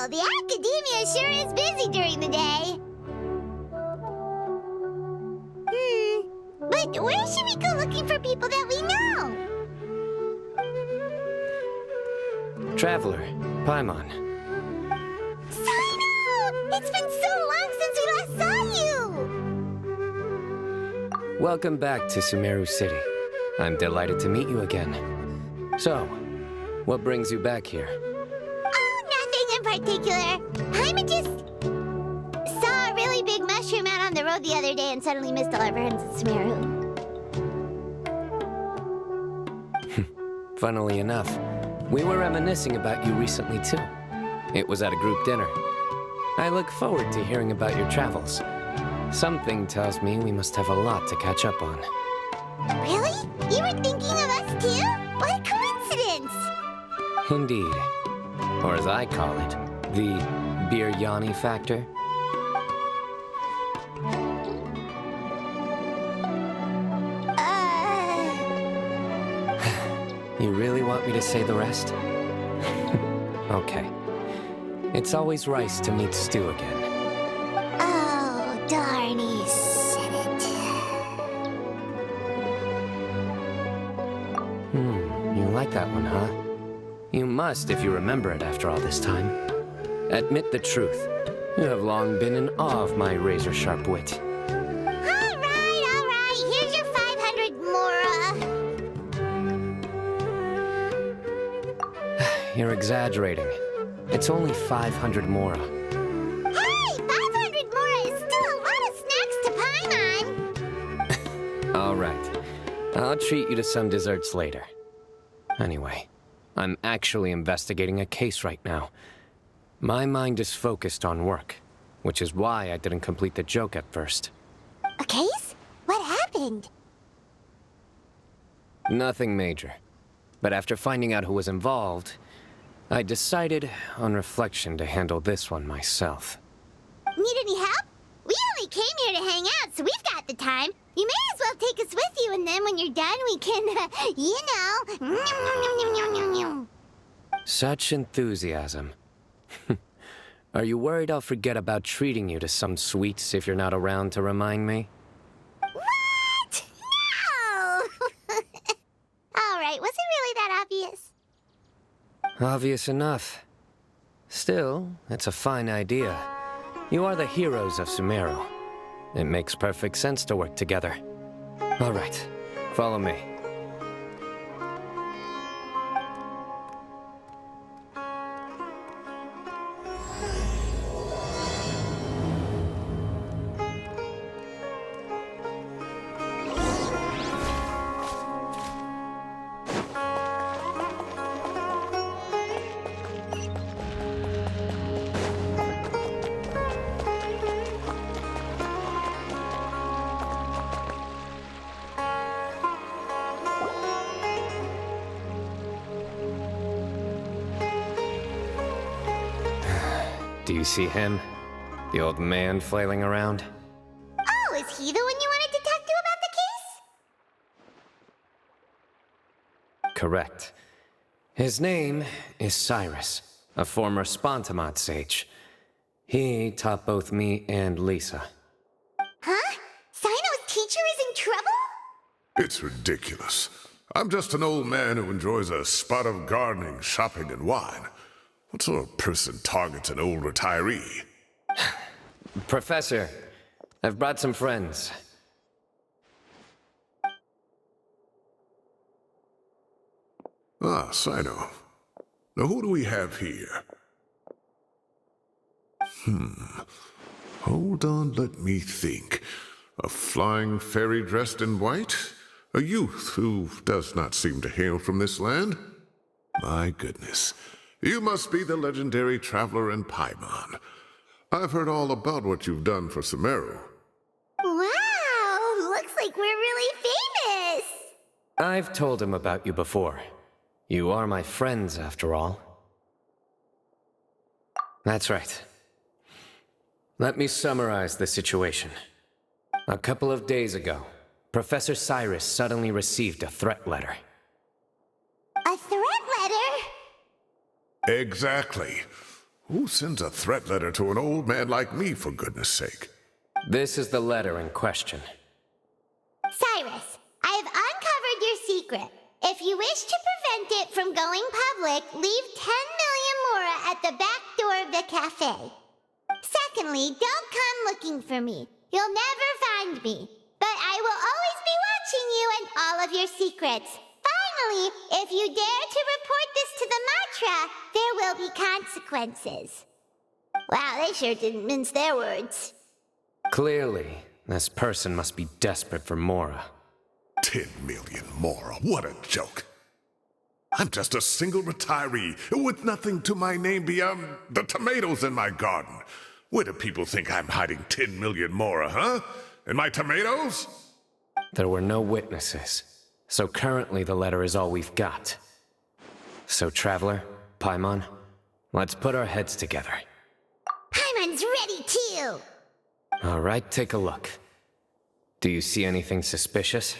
Wow, the academia sure is busy during the day. But where should we go looking for people that we know? Traveler, Paimon. Cyno! It's been so long since we last saw you! Welcome back to Sumeru City. I'm delighted to meet you again. So, what brings you back here? Oh, nothing in particular. Paimon just saw a really big mushroom out on the road the other day and suddenly missed all our friends at Sumeru. Funnily enough, we were reminiscing about you recently too. It was at a group dinner. I look forward to hearing about your travels. Something tells me we must have a lot to catch up on. Really? You were thinking of us too? What a coincidence! Indeed. Or as I call it, the Biryani factor. You really want me to say the rest? Okay. It's always rice to meet stew again. Oh, darn, he said it. You like that one, huh? You must if you remember it after all this time. Admit the truth. You have long been in awe of my razor-sharp wit. All right. Here's your 500 mora. You're exaggerating. It's only 500 mora. Hey, 500 mora is still a lot of snacks to Paimon. All right. I'll treat you to some desserts later. Anyway, I'm actually investigating a case right now. My mind is focused on work, which is why I didn't complete the joke at first. A case? What happened? Nothing major. But after finding out who was involved, I decided, on reflection, to handle this one myself. Need any help? We only came here to hang out, so we've got the time. You may as well take us with you, and then when you're done, we can, you know... Such enthusiasm. Are you worried I'll forget about treating you to some sweets if you're not around to remind me? What? No! All right, was it really that obvious? Obvious enough. Still, it's a fine idea. You are the heroes of Sumeru. It makes perfect sense to work together. All right, follow me. Do you see him? The old man flailing around? Oh, is he the one you wanted to talk to about the case? Correct. His name is Cyrus, a former Spontamot sage. He taught both me and Lisa. Huh? Cyno's teacher is in trouble? It's ridiculous. I'm just an old man who enjoys a spot of gardening, shopping, and wine. What sort of person targets an old retiree? Professor, I've brought some friends. Ah, Cyno. Now who do we have here? Hold on, let me think. A flying fairy dressed in white? A youth who does not seem to hail from this land? My goodness. You must be the legendary traveler in Paimon. I've heard all about what you've done for Sumeru. Wow, looks like we're really famous. I've told him about you before. You are my friends, after all. That's right. Let me summarize the situation. A couple of days ago, Professor Cyrus suddenly received a threat letter. A threat letter? Exactly. Who sends a threat letter to an old man like me, for goodness sake? This is the letter in question. Cyrus, I have uncovered your secret. If you wish to prevent it from going public, leave 10 million mora at the back door of the cafe. Secondly, don't come looking for me. You'll never find me. But I will always be watching you and all of your secrets. Finally, if you dare to report this to the Matra, there will be consequences. Wow, they sure didn't mince their words. Clearly, this person must be desperate for Mora. 10 million mora, what a joke. I'm just a single retiree with nothing to my name beyond the tomatoes in my garden. Where do people think I'm hiding 10 million mora, huh? In my tomatoes? There were no witnesses, so currently the letter is all we've got. So, Traveler, Paimon, let's put our heads together. Paimon's ready too! All right, take a look. Do you see anything suspicious?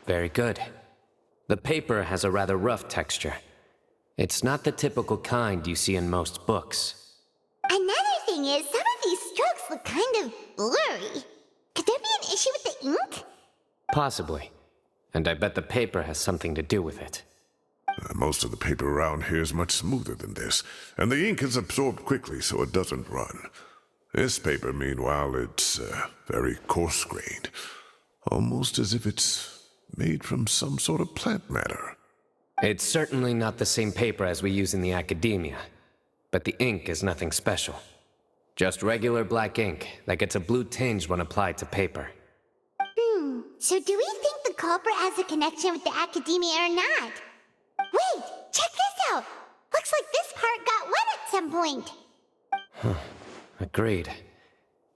Very good. The paper has a rather rough texture. It's not the typical kind you see in most books. Another thing is, some of these strokes look kind of blurry. Could there be an issue with the ink? Possibly. And I bet the paper has something to do with it. Most of the paper around here is much smoother than this, and the ink is absorbed quickly so it doesn't run. This paper, meanwhile, it's very coarse-grained, almost as if it's made from some sort of plant matter. It's certainly not the same paper as we use in the academia, but the ink is nothing special. Just regular black ink that gets a blue tinge when applied to paper. So do we think the culprit has a connection with the academia or not? Wait, check this out! Looks like this part got wet at some point. Agreed.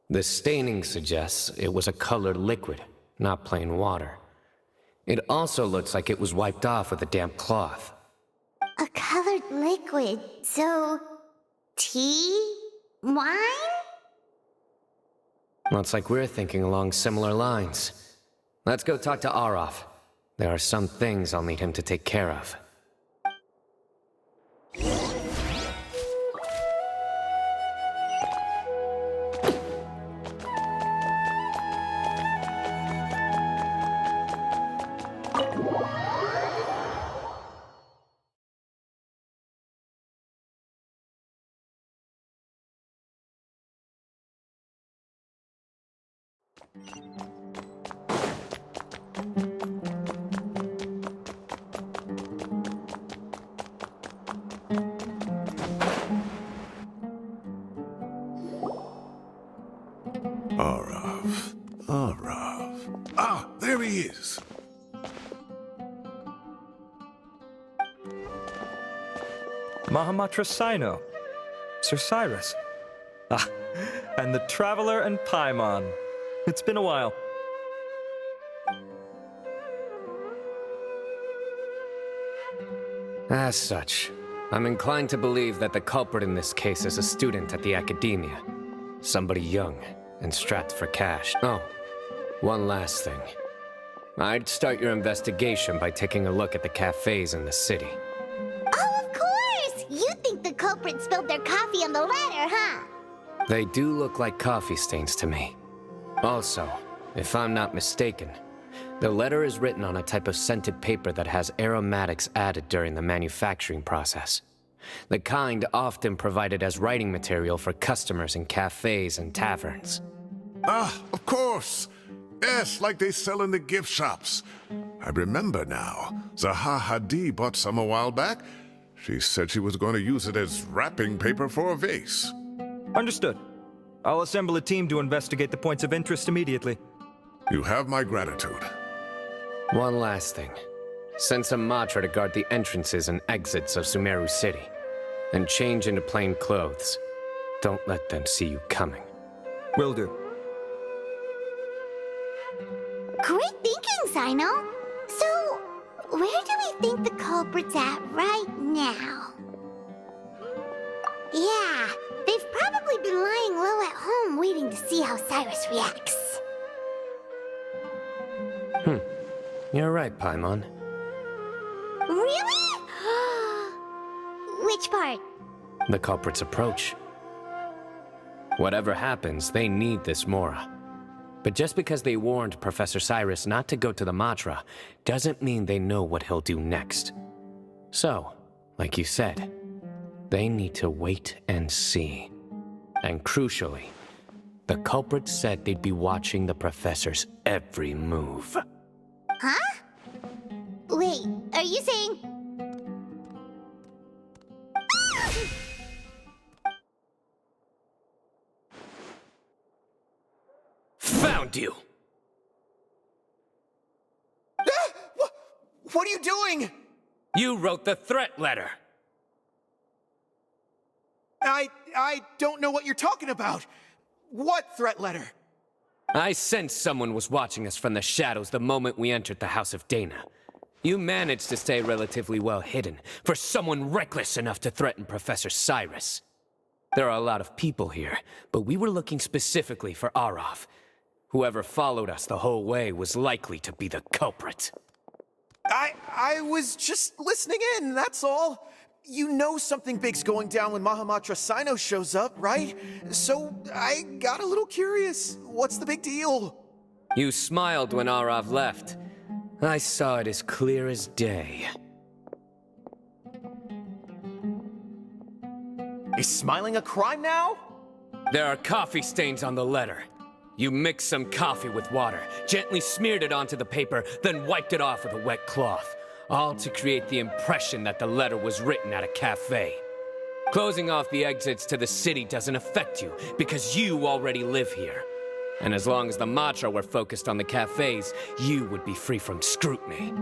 The staining suggests it was a colored liquid, not plain water. It also looks like it was wiped off with a damp cloth. A colored liquid, so... tea? Wine? Looks like we're thinking along similar lines. Let's go talk to Arof. There are some things I'll need him to take care of. Arav. Ah, there he is. Mahamatra Cyno. Sir Cyrus. Ah, and the Traveler and Paimon. It's been a while. As such, I'm inclined to believe that the culprit in this case is a student at the academia. Somebody young and strapped for cash. Oh, one last thing. I'd start your investigation by taking a look at the cafes in the city. Oh, of course! You think the culprit spilled their coffee on the ladder, huh? They do look like coffee stains to me. Also, if I'm not mistaken, the letter is written on a type of scented paper that has aromatics added during the manufacturing process. The kind often provided as writing material for customers in cafes and taverns. Ah, of course. Yes, like they sell in the gift shops. I remember now. Zaha Hadi bought some a while back. She said she was going to use it as wrapping paper for a vase. Understood. I'll assemble a team to investigate the points of interest immediately. You have my gratitude. One last thing. Send some Matra to guard the entrances and exits of Sumeru City. And change into plain clothes. Don't let them see you coming. Will do. Great thinking, Cyno. So, where do we think the culprit's at right now? Yeah, they've probably been lying low at home waiting to see how Cyrus reacts. You're right, Paimon. Really? Which part? The culprit's approach. Whatever happens, they need this Mora. But just because they warned Professor Cyrus not to go to the Matra, doesn't mean they know what he'll do next. So, like you said, they need to wait and see. And crucially, the culprit said they'd be watching the Professor's every move. Huh? Wait, are you saying... Found you! What are you doing? You wrote the threat letter! I don't know what you're talking about. What threat letter? I sensed someone was watching us from the shadows the moment we entered the House of Dana. You managed to stay relatively well hidden for someone reckless enough to threaten Professor Cyrus. There are a lot of people here, but we were looking specifically for Arav. Whoever followed us the whole way was likely to be the culprit. I was just listening in, that's all. You know something big's going down when Mahamatra Cyno shows up, right? So I got a little curious. What's the big deal? You smiled when Arav left. I saw it as clear as day. Is smiling a crime now? There are coffee stains on the letter. You mixed some coffee with water, gently smeared it onto the paper, then wiped it off with a wet cloth. All to create the impression that the letter was written at a cafe. Closing off the exits to the city doesn't affect you, because you already live here. And as long as the Matra were focused on the cafes, you would be free from scrutiny.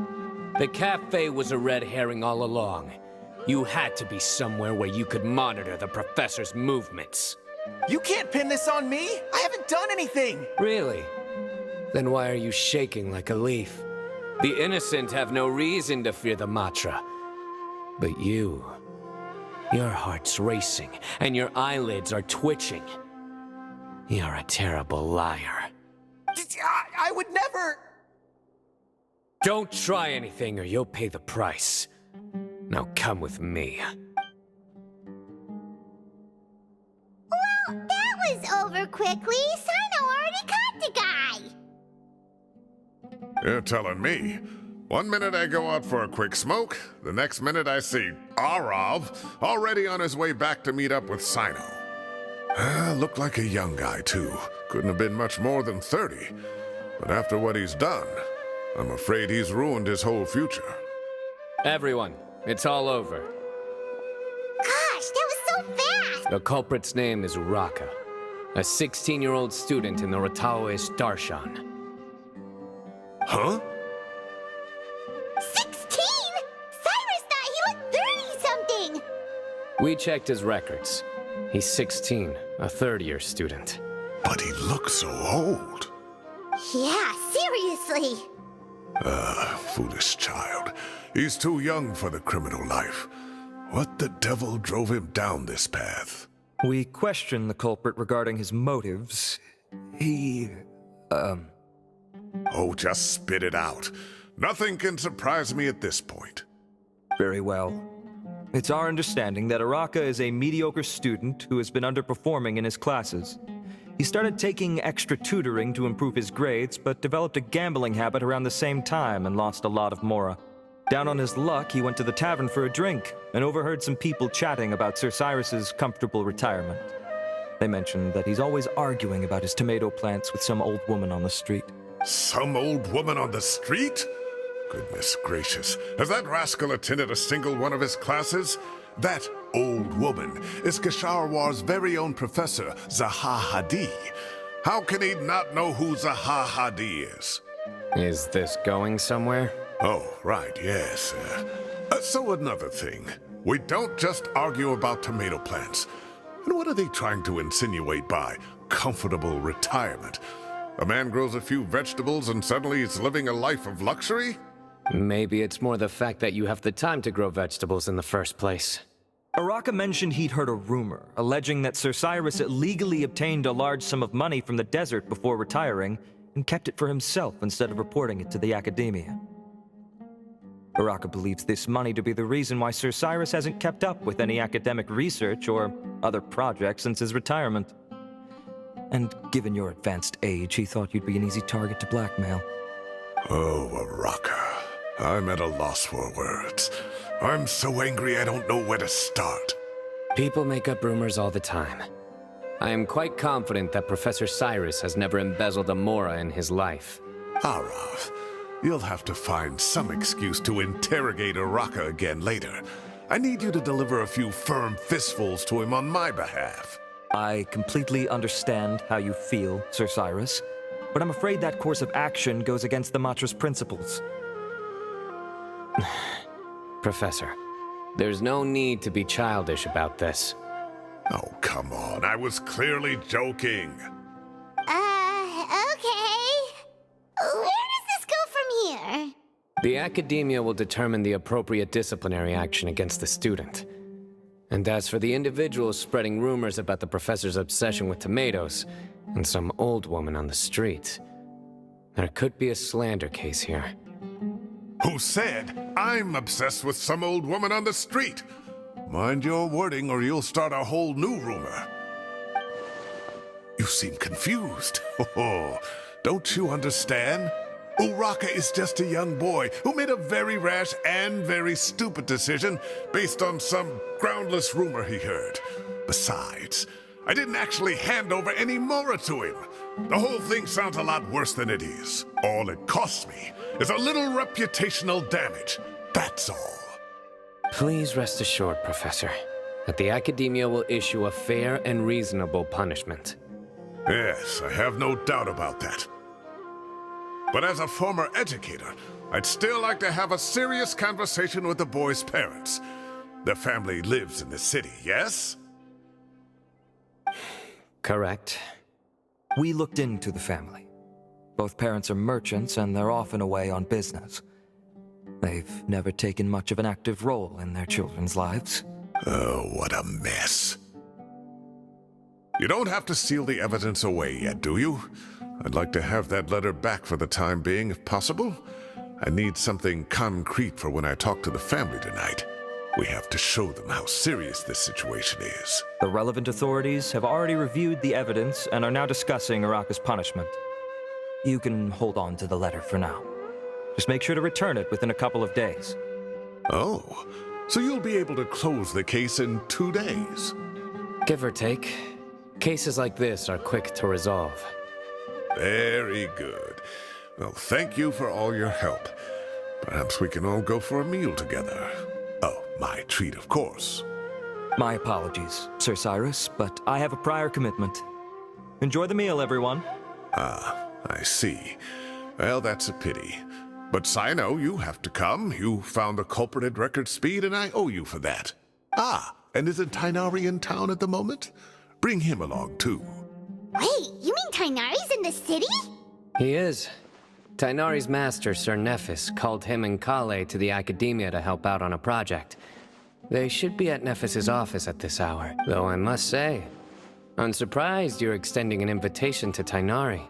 The cafe was a red herring all along. You had to be somewhere where you could monitor the Professor's movements. You can't pin this on me! I haven't done anything! Really? Then why are you shaking like a leaf? The innocent have no reason to fear the Matra. But you... your heart's racing, and your eyelids are twitching. You're a terrible liar. I would never... Don't try anything or you'll pay the price. Now come with me. Well, that was over quickly. Cyno already caught the guy. You're telling me. One minute I go out for a quick smoke, the next minute I see Arav already on his way back to meet up with Cyno. Looked like a young guy, too. Couldn't have been much more than 30. But after what he's done, I'm afraid he's ruined his whole future. Everyone, it's all over. Gosh, that was so fast. The culprit's name is Raka, a 16-year-old student in the Rataoist Darshan. Huh? 16? Cyrus thought he looked 30-something. We checked his records. He's 16, a third-year student. But he looks so old. Yeah, seriously. Foolish child. He's too young for the criminal life. What the devil drove him down this path? We questioned the culprit regarding his motives. Oh, just spit it out. Nothing can surprise me at this point. Very well. It's our understanding that Araka is a mediocre student who has been underperforming in his classes. He started taking extra tutoring to improve his grades, but developed a gambling habit around the same time and lost a lot of Mora. Down on his luck, he went to the tavern for a drink and overheard some people chatting about Sir Cyrus's comfortable retirement. They mentioned that he's always arguing about his tomato plants with some old woman on the street. Some old woman on the street? Goodness gracious. Has that rascal attended a single one of his classes? That old woman is Kasharwar's very own professor, Zaha Hadi. How can he not know who Zaha Hadi is? Is this going somewhere? Oh, right, yes. So another thing. We don't just argue about tomato plants. And what are they trying to insinuate by comfortable retirement? A man grows a few vegetables and suddenly he's living a life of luxury? Maybe it's more the fact that you have the time to grow vegetables in the first place. Araka mentioned he'd heard a rumor, alleging that Sir Cyrus illegally obtained a large sum of money from the desert before retiring, and kept it for himself instead of reporting it to the academia. Araka believes this money to be the reason why Sir Cyrus hasn't kept up with any academic research or other projects since his retirement. And given your advanced age, he thought you'd be an easy target to blackmail. Oh, Araka. I'm at a loss for words. I'm so angry I don't know where to start. People make up rumors all the time. I am quite confident that Professor Cyrus has never embezzled a mora in his life. Arav, you'll have to find some excuse to interrogate Araka again later. I need you to deliver a few firm fistfuls to him on my behalf. I completely understand how you feel, Sir Cyrus, but I'm afraid that course of action goes against the Matra's principles. Professor, there's no need to be childish about this. Oh, come on. I was clearly joking. Okay. Where does this go from here? The academia will determine the appropriate disciplinary action against the student. And as for the individuals spreading rumors about the professor's obsession with tomatoes and some old woman on the street, there could be a slander case here. Who said I'm obsessed with some old woman on the street? Mind your wording or you'll start a whole new rumor. You seem confused. Oh, don't you understand? Uraka is just a young boy who made a very rash and very stupid decision based on some groundless rumor he heard. Besides, I didn't actually hand over any mora to him. The whole thing sounds a lot worse than it is. All it costs me is a little reputational damage. That's all. Please rest assured, Professor, that the academia will issue a fair and reasonable punishment. Yes, I have no doubt about that. But as a former educator, I'd still like to have a serious conversation with the boy's parents. Their family lives in the city, yes? Correct. We looked into the family. Both parents are merchants, and they're often away on business. They've never taken much of an active role in their children's lives. Oh, what a mess. You don't have to seal the evidence away yet, do you? I'd like to have that letter back for the time being, if possible. I need something concrete for when I talk to the family tonight. We have to show them how serious this situation is. The relevant authorities have already reviewed the evidence and are now discussing Araka's punishment. You can hold on to the letter for now. Just make sure to return it within a couple of days. Oh, so you'll be able to close the case in 2 days? Give or take. Cases like this are quick to resolve. Very good. Well, thank you for all your help. Perhaps we can all go for a meal together. Oh, my treat, of course. My apologies, Sir Cyrus, but I have a prior commitment. Enjoy the meal, everyone. Ah, I see. Well, that's a pity. But Cyno, you have to come. You found the culprit at record speed, and I owe you for that. Ah, and isn't Tighnari in town at the moment? Bring him along, too. Wait, you mean Tighnari's in the city? He is. Tighnari's master, Sir Nephis, called him and Kale to the academia to help out on a project. They should be at Nephis's office at this hour, though I must say, I'm surprised you're extending an invitation to Tighnari.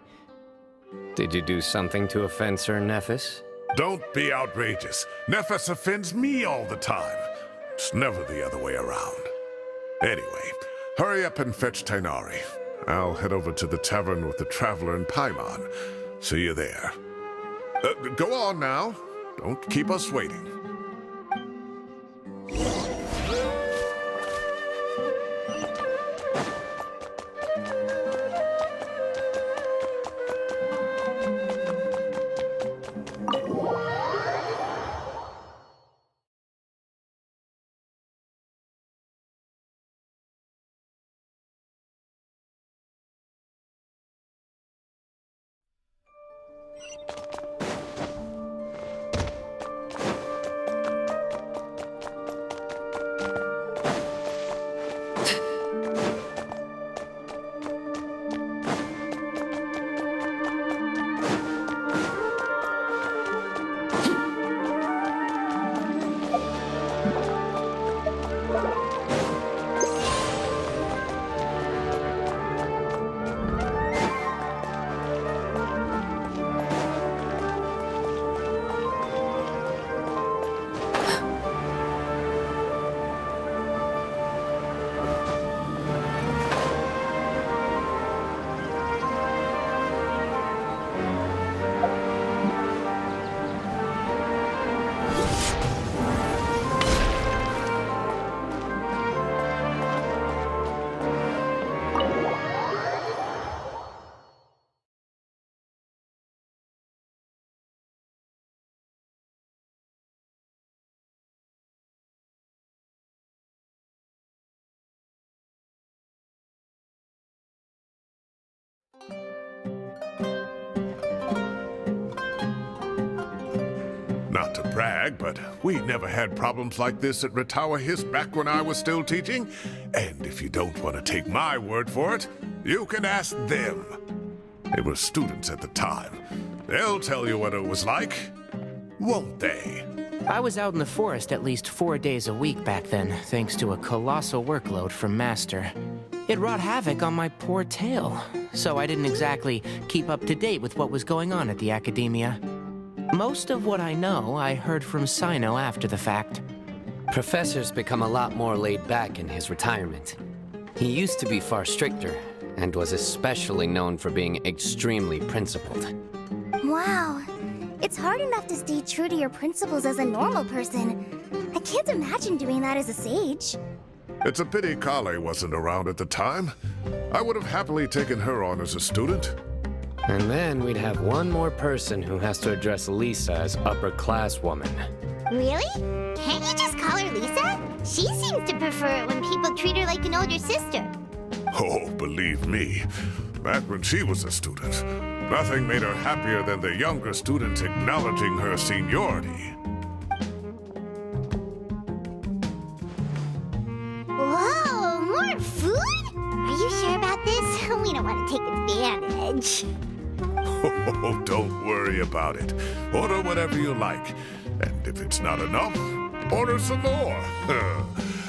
Did you do something to offend Sir Nephis? Don't be outrageous. Nephis offends me all the time. It's never the other way around. Anyway, hurry up and fetch Tighnari. I'll head over to the tavern with the Traveler and Paimon. See you there. Go on now. Don't keep us waiting. brag, but we never had problems like this at Ratawa Hiss back when I was still teaching. And if you don't want to take my word for it, you can ask them. They were students at the time. They'll tell you what it was like, won't they? I was out in the forest at least 4 days a week back then, thanks to a colossal workload from Master. It wrought havoc on my poor tail, so I didn't exactly keep up to date with what was going on at the Academia. Most of what I know, I heard from Cyno after the fact. Professor's become a lot more laid back in his retirement. He used to be far stricter, and was especially known for being extremely principled. Wow. It's hard enough to stay true to your principles as a normal person. I can't imagine doing that as a sage. It's a pity Kale wasn't around at the time. I would have happily taken her on as a student. And then we'd have one more person who has to address Lisa as upper-class woman. Really? Can't you just call her Lisa? She seems to prefer it when people treat her like an older sister. Oh, believe me, back when she was a student, nothing made her happier than the younger students acknowledging her seniority. Whoa, more food? Are you sure about this? We don't want to take advantage. Oh, don't worry about it. Order whatever you like. And if it's not enough, order some more.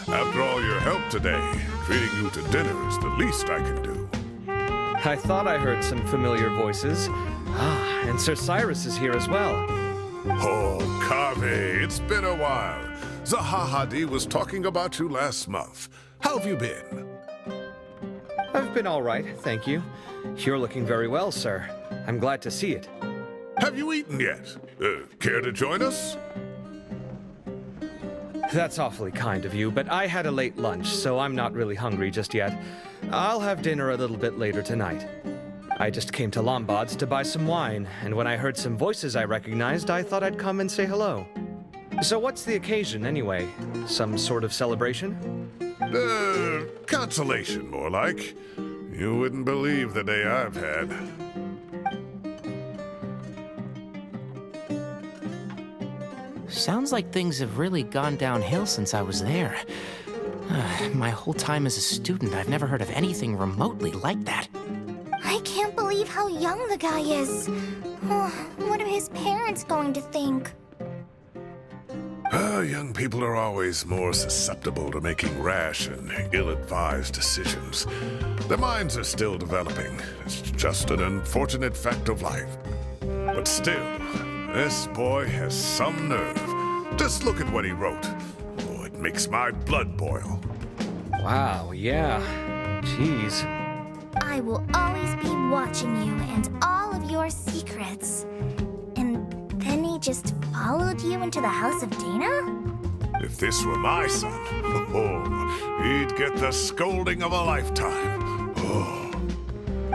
After all your help today, treating you to dinner is the least I can do. I thought I heard some familiar voices. Ah, and Sir Cyrus is here as well. Oh, Kaveh, it's been a while. Zahahadi was talking about you last month. How have you been? I've been all right, thank you. You're looking very well, sir. I'm glad to see it. Have you eaten yet? Care to join us? That's awfully kind of you, but I had a late lunch, so I'm not really hungry just yet. I'll have dinner a little bit later tonight. I just came to Lombard's to buy some wine, and when I heard some voices I recognized, I thought I'd come and say hello. So what's the occasion, anyway? Some sort of celebration? Consolation, more like. You wouldn't believe the day I've had. Sounds like things have really gone downhill since I was there. My whole time as a student, I've never heard of anything remotely like that. I can't believe how young the guy is. Oh, what are his parents going to think? Young people are always more susceptible to making rash and ill-advised decisions. Their minds are still developing. It's just an unfortunate fact of life. But still, this boy has some nerve. Just look at what he wrote. Oh, it makes my blood boil. Wow, yeah. Jeez. I will always be watching you and all of your secrets. And then he just followed you into the house of Dana? If this were my son, oh, he'd get the scolding of a lifetime. Oh.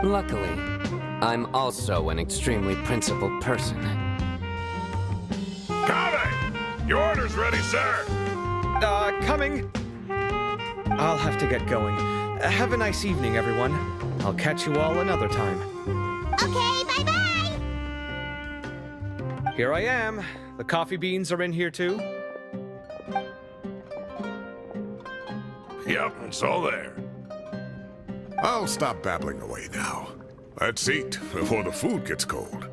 Luckily, I'm also an extremely principled person. Kaveh! Your order's ready, sir! Coming. I'll have to get going. Have a nice evening, everyone. I'll catch you all another time. Okay, bye-bye! Here I am. The coffee beans are in here too. Yep, it's all there. I'll stop babbling away now. Let's eat before the food gets cold.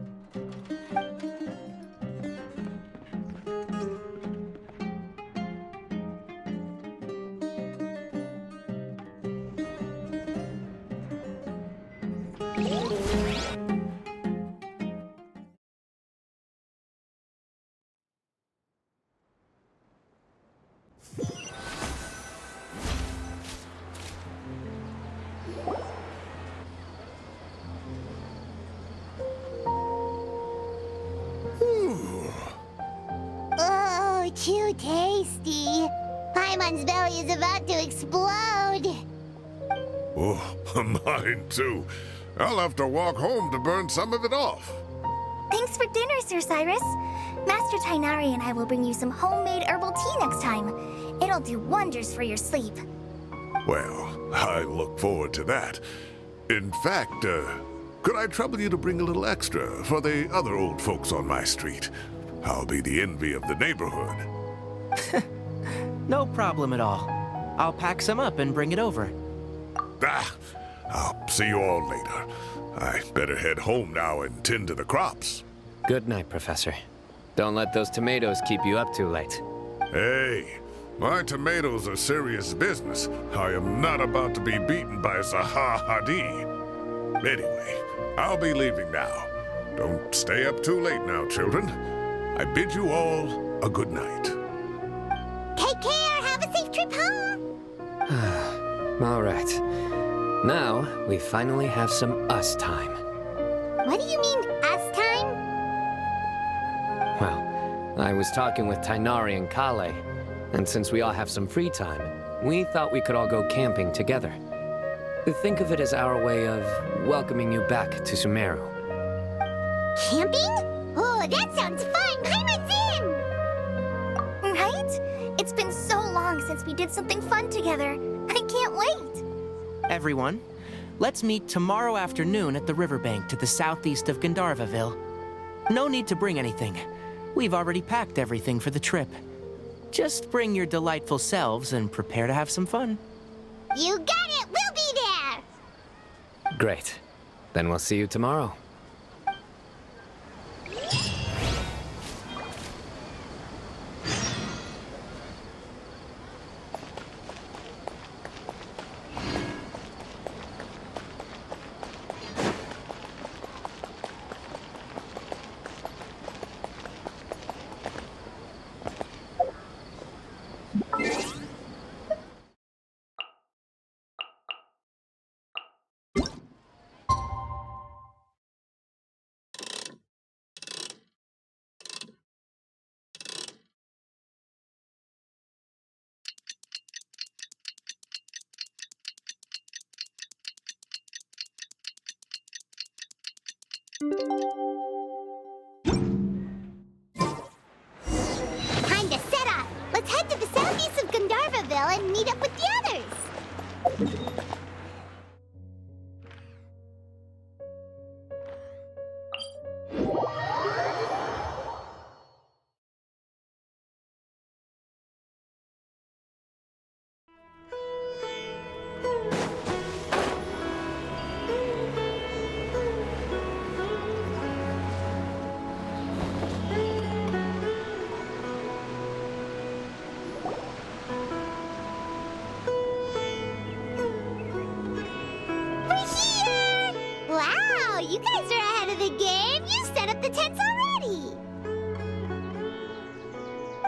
Oh, too tasty. Paimon's belly is about to explode. Oh, mine too. I'll have to walk home to burn some of it off. Thanks for dinner, Sir Cyrus. Master Tainari and I will bring you some homemade herbal tea next time. It'll do wonders for your sleep. Well, I look forward to that. In fact, could I trouble you to bring a little extra for the other old folks on my street? I'll be the envy of the neighborhood. No problem at all. I'll pack some up and bring it over. I'll see you all later. I better head home now and tend to the crops. Good night, Professor. Don't let those tomatoes keep you up too late. Hey, my tomatoes are serious business. I am not about to be beaten by Zaha Hadid. Anyway, I'll be leaving now. Don't stay up too late now, children. I bid you all a good night. Take care. Have a safe trip home. All right. Now, we finally have some us time. What do you mean, us time? Well, I was talking with Tainari and Kale, and since we all have some free time, we thought we could all go camping together. Think of it as our way of welcoming you back to Sumeru. Camping? Oh, that sounds fun. I'm in. Right? It's been so long since we did something fun together. I can't wait. Everyone, let's meet tomorrow afternoon at the riverbank to the southeast of Gandharvaville. No need to bring anything. We've already packed everything for the trip. Just bring your delightful selves and prepare to have some fun. You got it. We'll be there. Great. Then we'll see you tomorrow. Time to set off. Let's head to the southeast of Gandharvaville and meet up with the others. Wow, you guys are ahead of the game. You set up the tents already.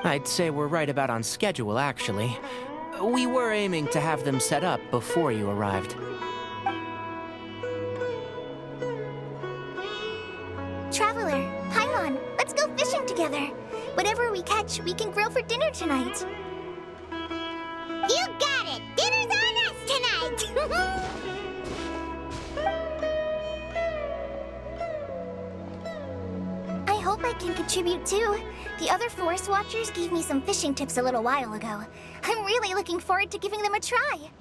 I'd say we're right about on schedule, actually. We were aiming to have them set up before you arrived. Traveler, Paimon, let's go fishing together. Whatever we catch, we can grill for dinner tonight. You got it. Dinner's on us tonight. I hope I can contribute too. The other forest watchers gave me some fishing tips a little while ago. I'm really looking forward to giving them a try.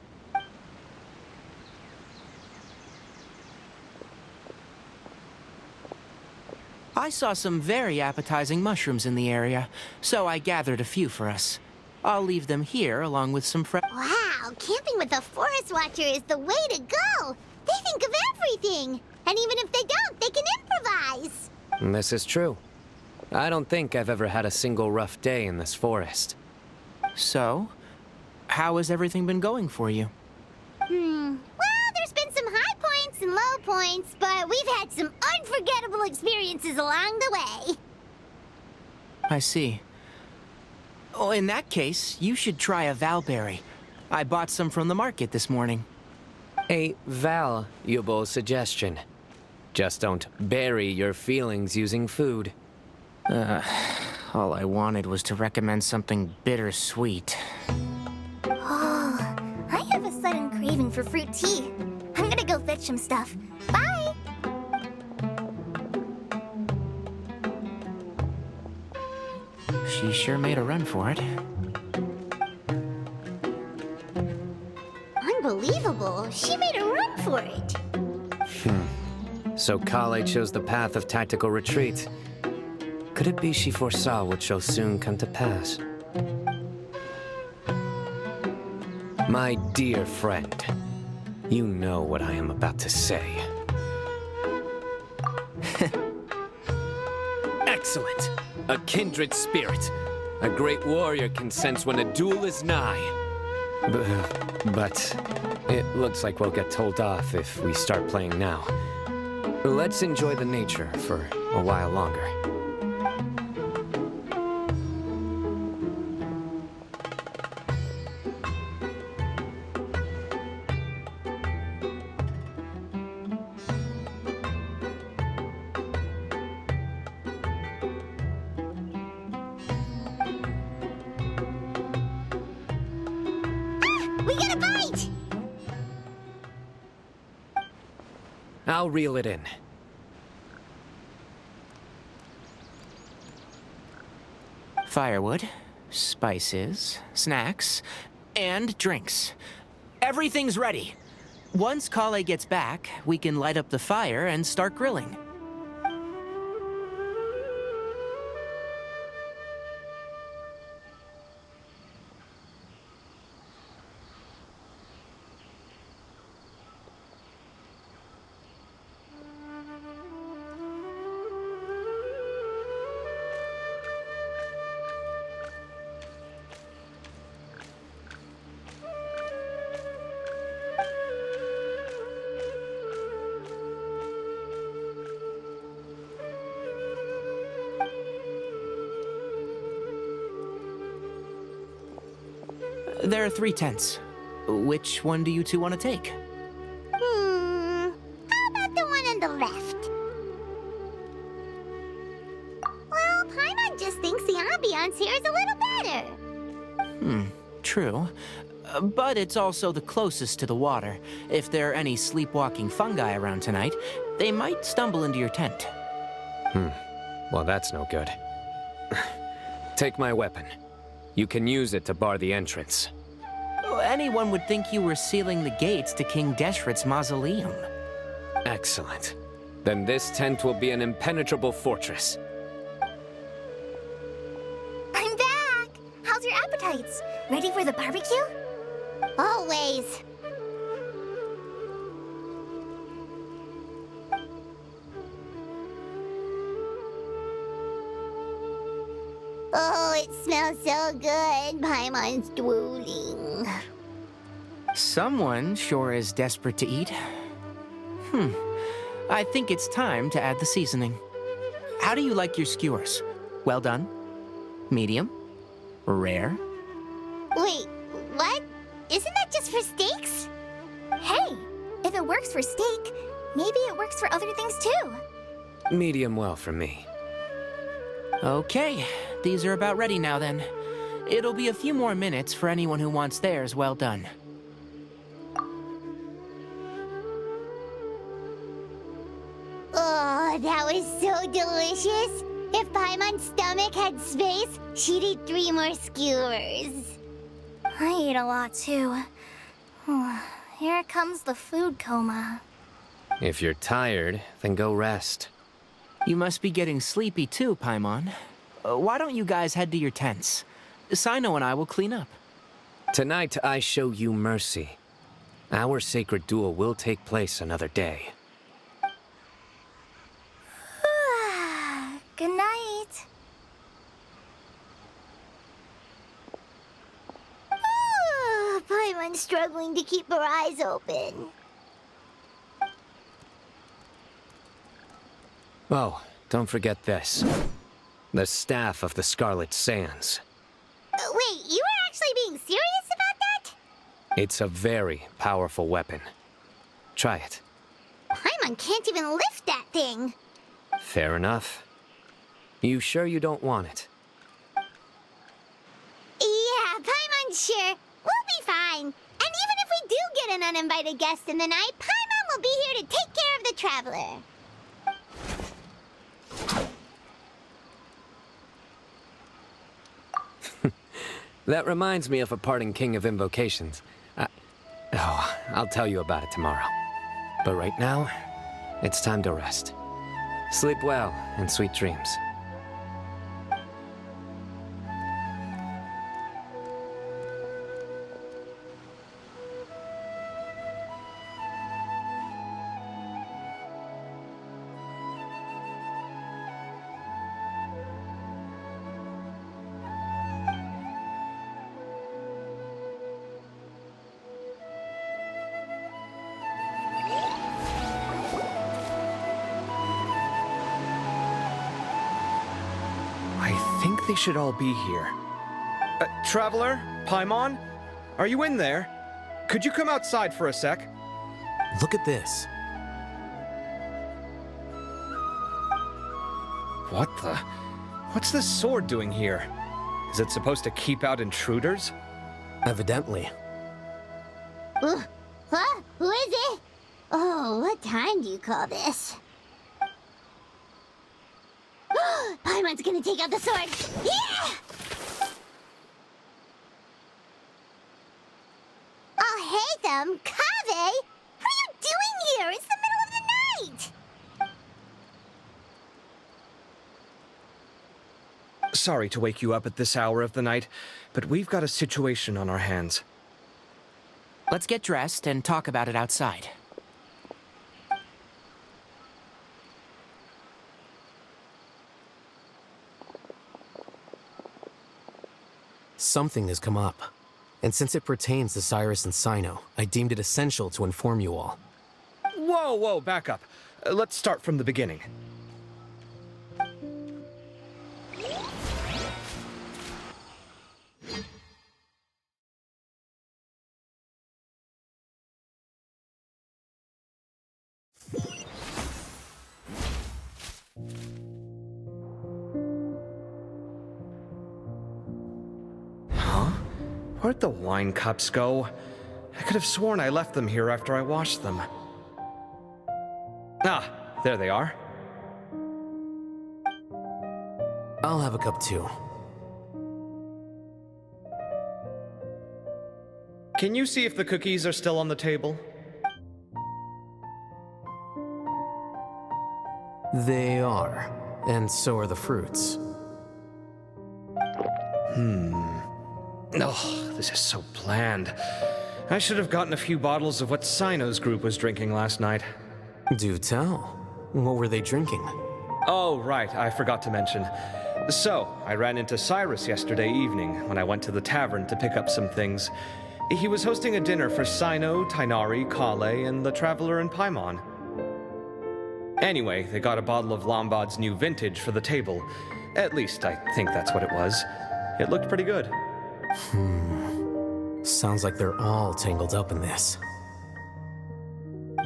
I saw some very appetizing mushrooms in the area, so I gathered a few for us. I'll leave them here along with some fresh... Wow, camping with a forest watcher is the way to go. They think of everything. And even if they don't, they can improvise. This is true. I don't think I've ever had a single rough day in this forest. So, how has everything been going for you? Well, there's been some high points and low points, but we've had some unforgettable experiences along the way. I see. Oh, in that case, you should try a valberry. I bought some from the market this morning. A valuable suggestion. Just don't bury your feelings using food. All I wanted was to recommend something bittersweet. Oh, I have a sudden craving for fruit tea. I'm gonna go fetch some stuff. Bye! She sure made a run for it. Unbelievable. She made a run for it. So Kale chose the path of tactical retreat. Could it be she foresaw what shall soon come to pass? My dear friend, you know what I am about to say. Excellent! A kindred spirit. A great warrior can sense when a duel is nigh. But it looks like we'll get told off if we start playing now. Let's enjoy the nature for a while longer. We got a bite! I'll reel it in. Firewood, spices, snacks, and drinks. Everything's ready. Once Kale gets back, we can light up the fire and start grilling. There are 3 tents. Which one do you two want to take? How about the one on the left? Well, Paimon just thinks the ambiance here is a little better. True. But it's also the closest to the water. If there are any sleepwalking fungi around tonight, they might stumble into your tent. Well, that's no good. Take my weapon. You can use it to bar the entrance. Anyone would think you were sealing the gates to King Deshret's mausoleum. Excellent. Then this tent will be an impenetrable fortress. I'm back! How's your appetites? Ready for the barbecue? Always. Oh, it smells so good. Paimon's drooling. Someone sure is desperate to eat. I think it's time to add the seasoning. How do you like your skewers? Well done? Medium? Rare? Wait, what? Isn't that just for steaks? Hey, if it works for steak, maybe it works for other things too. Medium well for me. Okay, these are about ready now then. It'll be a few more minutes for anyone who wants theirs well done. Oh, that was so delicious. If Paimon's stomach had space, she'd eat 3 more skewers. I ate a lot too. Here comes the food coma. If you're tired, then go rest. You must be getting sleepy too, Paimon. Why don't you guys head to your tents? Cyno and I will clean up. Tonight, I show you mercy. Our sacred duel will take place another day. Good night. Paimon's struggling to keep her eyes open. Oh, don't forget this. The Staff of the Scarlet Sands. Wait, you were actually being serious about that? It's a very powerful weapon. Try it. Paimon can't even lift that thing. Fair enough. You sure you don't want it? Yeah, Paimon's sure. We'll be fine. And even if we do get an uninvited guest in the night, Paimon will be here to take care of the traveler. That reminds me of a parting king of invocations. I'll tell you about it tomorrow. But right now, it's time to rest. Sleep well and sweet dreams. think they should all be here. Traveler? Paimon? Are you in there? Could you come outside for a sec? Look at this. What the? What's this sword doing here? Is it supposed to keep out intruders? Evidently. Huh? Who is it? Oh, what time do you call this? Paimon's gonna take out the sword. Yeah! Oh, hey them, Kaveh! What are you doing here? It's the middle of the night! Sorry to wake you up at this hour of the night, but we've got a situation on our hands. Let's get dressed and talk about it outside. Something has come up. And since it pertains to Cyrus and Cyno, I deemed it essential to inform you all. Whoa, back up. Let's start from the beginning. Where'd the wine cups go? I could have sworn I left them here after I washed them. Ah, there they are. I'll have a cup too. Can you see if the cookies are still on the table? They are. And so are the fruits. Oh, this is so bland. I should have gotten a few bottles of what Cyno's group was drinking last night. Do tell. What were they drinking? Oh, right, I forgot to mention. So, I ran into Cyrus yesterday evening when I went to the tavern to pick up some things. He was hosting a dinner for Cyno, Tighnari, Kale, and the Traveler and Paimon. Anyway, they got a bottle of Lombard's new vintage for the table. At least, I think that's what it was. It looked pretty good. Sounds like they're all tangled up in this.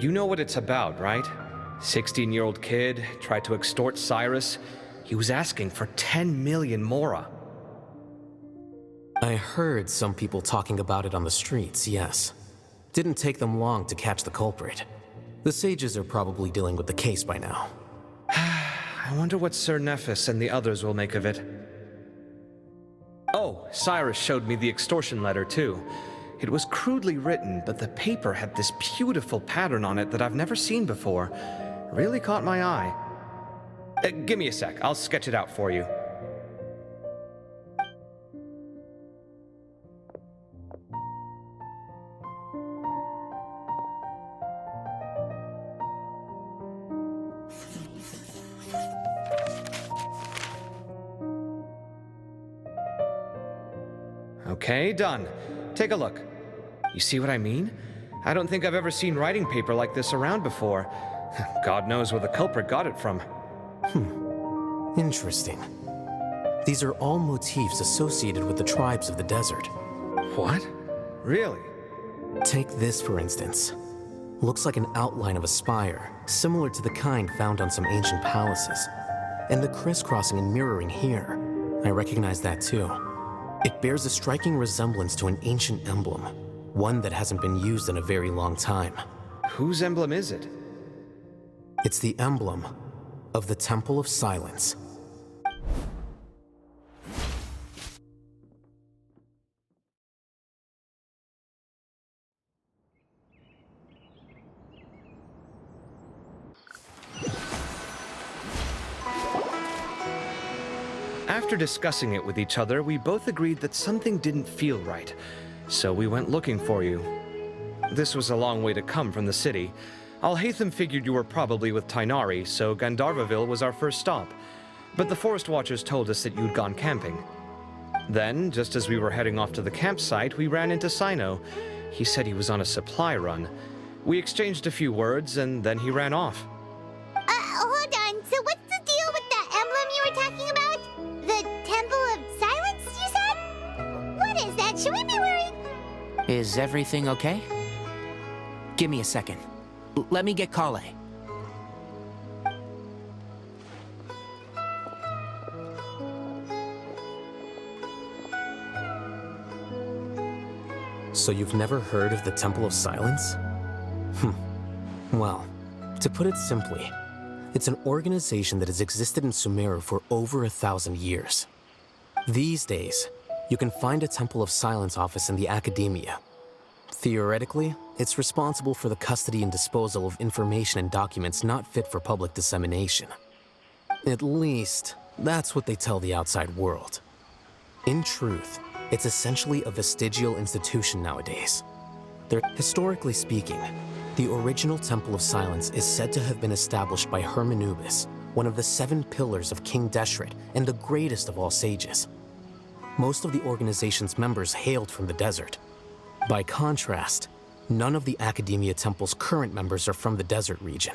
You know what it's about, right? 16-year-old kid tried to extort Cyrus. He was asking for 10 million mora. I heard some people talking about it on the streets, yes. Didn't take them long to catch the culprit. The sages are probably dealing with the case by now. I wonder what Sir Nephis and the others will make of it. Oh, Cyrus showed me the extortion letter, too. It was crudely written, but the paper had this beautiful pattern on it that I've never seen before. Really caught my eye. Give me a sec, I'll sketch it out for you. Okay, done. Take a look. You see what I mean? I don't think I've ever seen writing paper like this around before. God knows where the culprit got it from. Interesting. These are all motifs associated with the tribes of the desert. What? Really? Take this, for instance. Looks like an outline of a spire, similar to the kind found on some ancient palaces. And the crisscrossing and mirroring here. I recognize that too. It bears a striking resemblance to an ancient emblem, one that hasn't been used in a very long time. Whose emblem is it? It's the emblem of the Temple of Silence. After discussing it with each other, we both agreed that something didn't feel right, so we went looking for you. This was a long way to come from the city. Alhaitham figured you were probably with Tighnari, so Gandharvaville was our first stop. But the Forest Watchers told us that you'd gone camping. Then, just as we were heading off to the campsite, we ran into Cyno. He said he was on a supply run. We exchanged a few words, and then he ran off. Hold on. So what's the deal with that emblem you were talking about? The Temple Is everything okay? Give me a second. Let me get Kale. So you've never heard of the Temple of Silence? Well, to put it simply, it's an organization that has existed in Sumeru for over 1,000 years. These days, you can find a Temple of Silence office in the academia. Theoretically, it's responsible for the custody and disposal of information and documents not fit for public dissemination. At least, that's what they tell the outside world. In truth, it's essentially a vestigial institution nowadays. Historically speaking, the original Temple of Silence is said to have been established by Hermanubis, one of the 7 pillars of King Deshret and the greatest of all sages. Most of the organization's members hailed from the desert. By contrast, none of the Academia Temple's current members are from the desert region,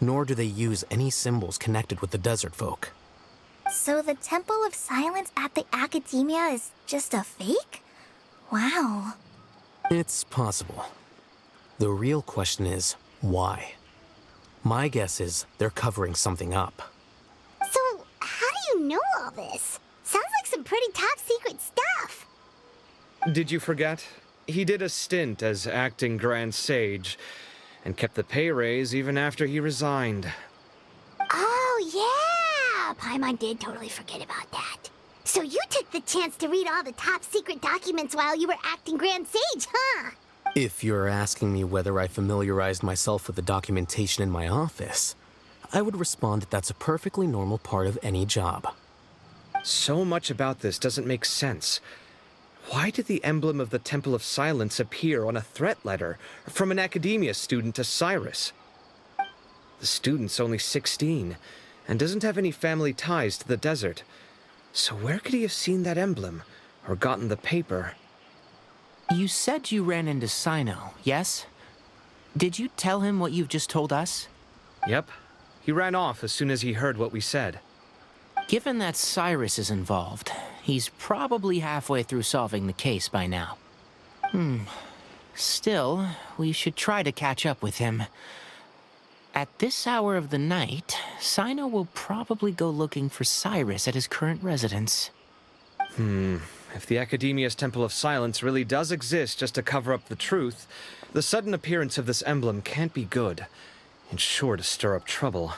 nor do they use any symbols connected with the desert folk. So the Temple of Silence at the Academia is just a fake? Wow. It's possible. The real question is, why? My guess is they're covering something up. So, how do you know all this? Sounds like some pretty top secret stuff. Did you forget? He did a stint as acting Grand Sage, and kept the pay raise even after he resigned. Oh, yeah! Paimon did totally forget about that. So you took the chance to read all the top secret documents while you were acting Grand Sage, huh? If you're asking me whether I familiarized myself with the documentation in my office, I would respond that that's a perfectly normal part of any job. So much about this doesn't make sense. Why did the emblem of the Temple of Silence appear on a threat letter from an Academia student to Cyrus? The student's only 16, and doesn't have any family ties to the desert. So where could he have seen that emblem, or gotten the paper? You said you ran into Cyno, yes? Did you tell him what you've just told us? Yep. He ran off as soon as he heard what we said. Given that Cyrus is involved, he's probably halfway through solving the case by now. Still, we should try to catch up with him. At this hour of the night, Cyno will probably go looking for Cyrus at his current residence. If the Academia's Temple of Silence really does exist just to cover up the truth, the sudden appearance of this emblem can't be good. It's sure to stir up trouble.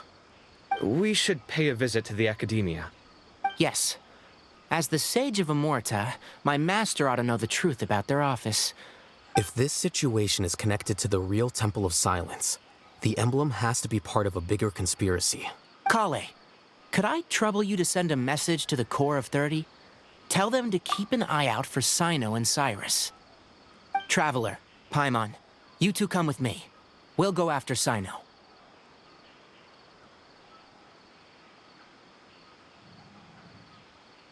We should pay a visit to the Academia. Yes. As the Sage of Amorta, my master ought to know the truth about their office. If this situation is connected to the real Temple of Silence, the emblem has to be part of a bigger conspiracy. Kale, could I trouble you to send a message to the Core of 30? Tell them to keep an eye out for Cyno and Cyrus. Traveler, Paimon, you two come with me. We'll go after Cyno.